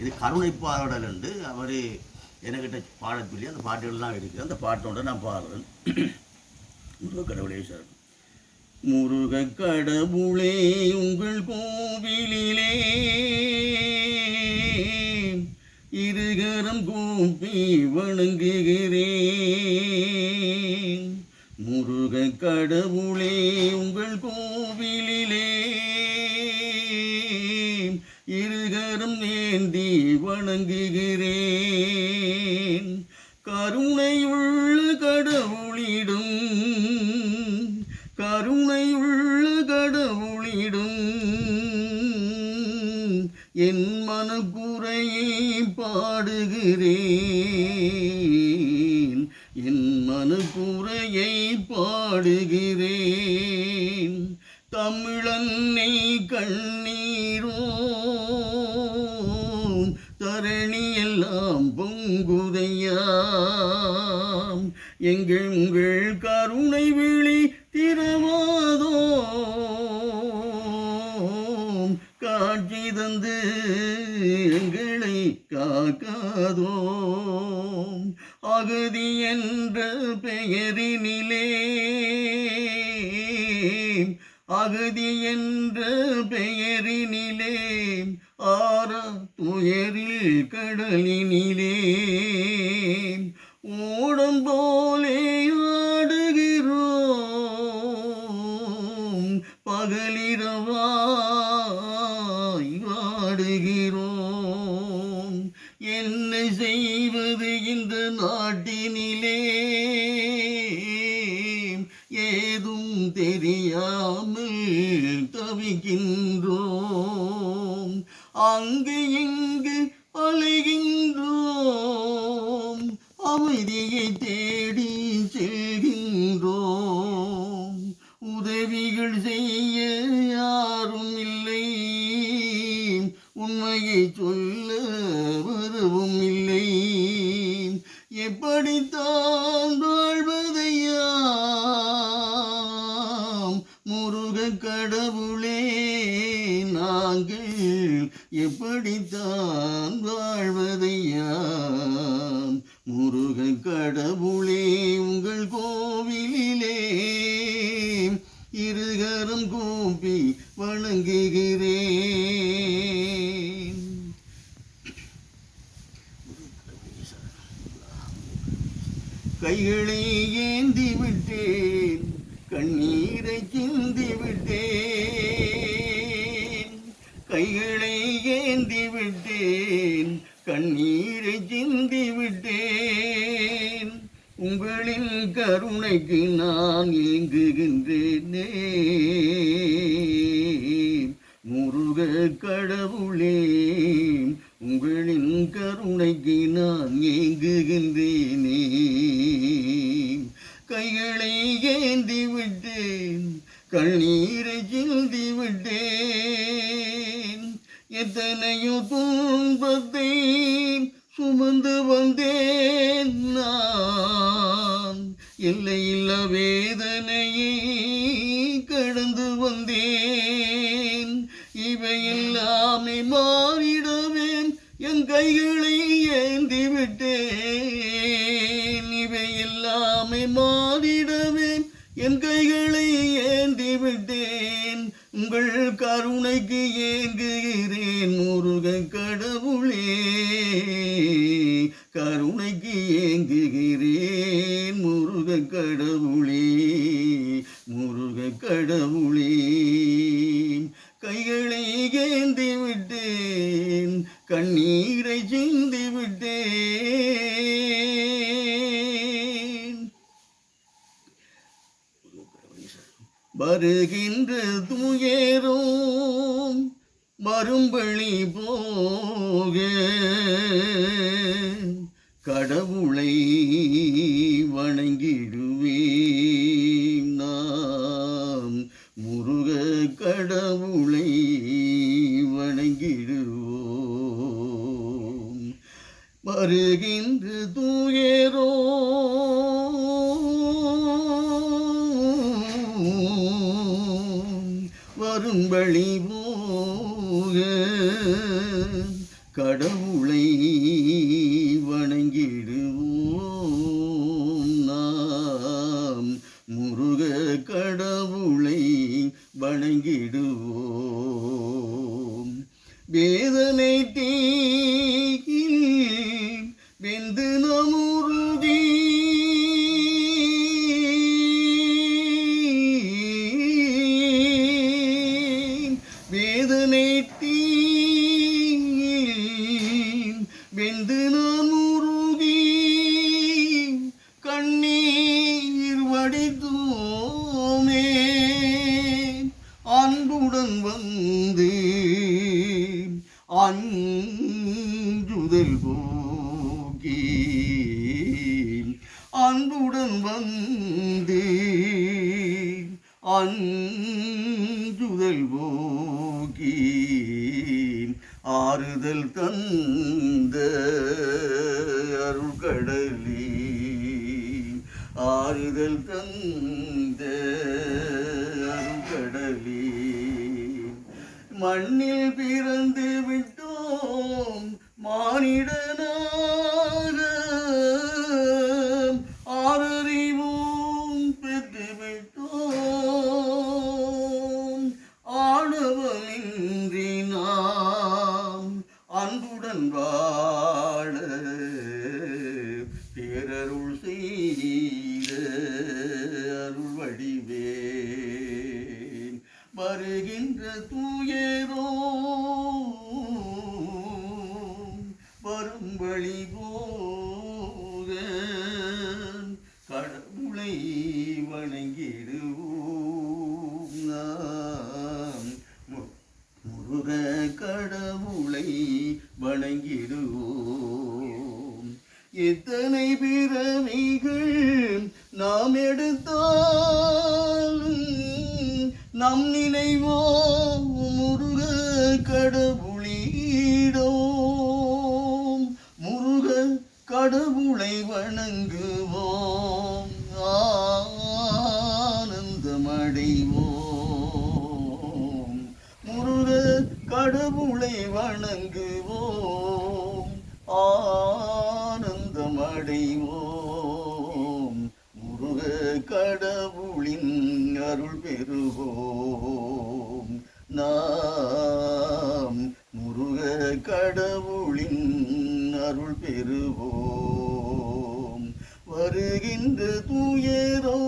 இது கருணை பாடல் என்று அவர் என்கிட்ட பாட சொல்லி அந்த பாட்டுகள்லாம் இருக்குது. அந்த பாட்டோட நான் பாடுறேன். முருகக்கடவுளே சார். முருகக்கடவுளே உங்கள் கோவிலிலே இருகரம் கூப்பி வணங்குகிறேன். முருகக்கடவுளே உங்கள் கோவிலிலே இருகரம் ஏந்தி வணங்குகிறேன். கருணையுள்ள கடவுளிடும் கருணையுள்ள கடவுளிடும் என் மனக்குறையை பாடுகிறேன். என் மனக்குறையை பாடுகிறேன். தமிழன்னை கண்ணீரோ தரணியெல்லாம் பொங்குதையாம். உங்கள் கருணை விழி திறவாதோ காட்சி தந்து எங்களை காக்காதோ. அகதி என்ற பெயரினிலே அகதி என்ற பெயரினிலே ஆற துயரில் கடலினிலே ஓடம் போலே ஆடுகிறோம். பகலிரவாய் ஆடுகிறோம். என்ன செய்வது இந்த நாட்டினிலே ஏதும் தெரியாமல் தவிக்கின்றோம். அங்கு இங்கு அலைகின்றோம். அமைதியை தேடி செல்கின்றோம். உதவிகள் செய்ய யாரும் இல்லை. உண்மையை சொல்ல வரவும் இல்லை. எப்படித்தான் வாழ்வதையா முருகக்கடவுளே நாங்கள் எப்படித்தான் வாழ்வதையா. முருகக்கடவுளே உங்கள் கோவிலிலே இருகரம் கூப்பி வணங்குகிறேன். கைகளை ஏந்தி விட்டேன். கண்ணீரை சிந்தி விட்டேன். கைகளை ஏந்தி விட்டேன். கண்ணீரை சிந்தி விட்டேன். உங்களின் கருணைக்கு நான் ஏங்குகின்றேனே. முருகக்கடவுளே உங்களின் கருணைக்கு நான் ஏங்குகின்றேனே. கைகளை ஏந்தி விட்டேன். கண்ணீரை சிந்தி விட்டேன். எத்தனையோ துன்பத்தை சுமந்து வந்தேன் நான். எல்லையில்ல வேதனையை கடந்து வந்தேன். இவையெல்லாமே மாறிடவேன். என் கைகளை ஏந்தி விட்டேன். இவையெல்லாமே மாறிடவேன். என் கைகளை ஏந்தி விட்டேன். உங்கள் கருணைக்கு ஏங்குகிறேன். முருகக்கடவுளே கருணைக்கு ஏங்குகிறேன். முருகக்கடவுளே முருகக்கடவுளே கைகளை ஏந்தி விட்டேன். கண்ணீரை சிந்தி விட்டேன். வருகின்ற துயரும் வரும்பழி போக கடவுளை வணங்கிடுவேன் நாம். முருகக்கடவுளை வணங்கிடுவோம். வருகின்ற துயரோ வரும் வழி போக கடவுளை வணங்கிடுவோம் நாம், முருக கடவுளை வணங்கிடுவோம். வேதனை தீயில் வெந்து நமுருகி வேதனை தீயில் வெந்து நமுருகி கண்ணீர் வடித்தோமே, அன்புடன் வந்து அஞ்சுதல் போக்கி, அன்புடன் வந்து அஞ்சுதல் போக்கி, ஆறுதல் தந்த அருள்கடலே, ஆறுதல் தந்த அருள்கடலே. மண்ணில் பிறந்து விட்டோம் மானிடனாக, ஆறறிவும் பெற்று விட்டோம். ஆணவமின்றி நாம் அன்புடன் வாழ பேரருள் செய்த அருள் வடிவே, வருகின்ற தூயரோ வரும் வழி போக கடவுளை வணங்கிடுவோம் நாம், முருக கடவுளை வணங்கிடுவோம். எத்தனை பிறவிகள் நாம் எடுத்தாலும் நம் நினைவோ முருக கடவுளிடோம், முருக கடவுளை வணங்குவோம், ஆனந்தமடைவோம். முருக கடவுளை வணங்குவோம், ஆனந்தமடைவோம். முருக கடவுளின் அருள் பெறுவோம் நாம், முருக கடவுளின் அருள் பெறுவோம். வருகின்ற தூயரோ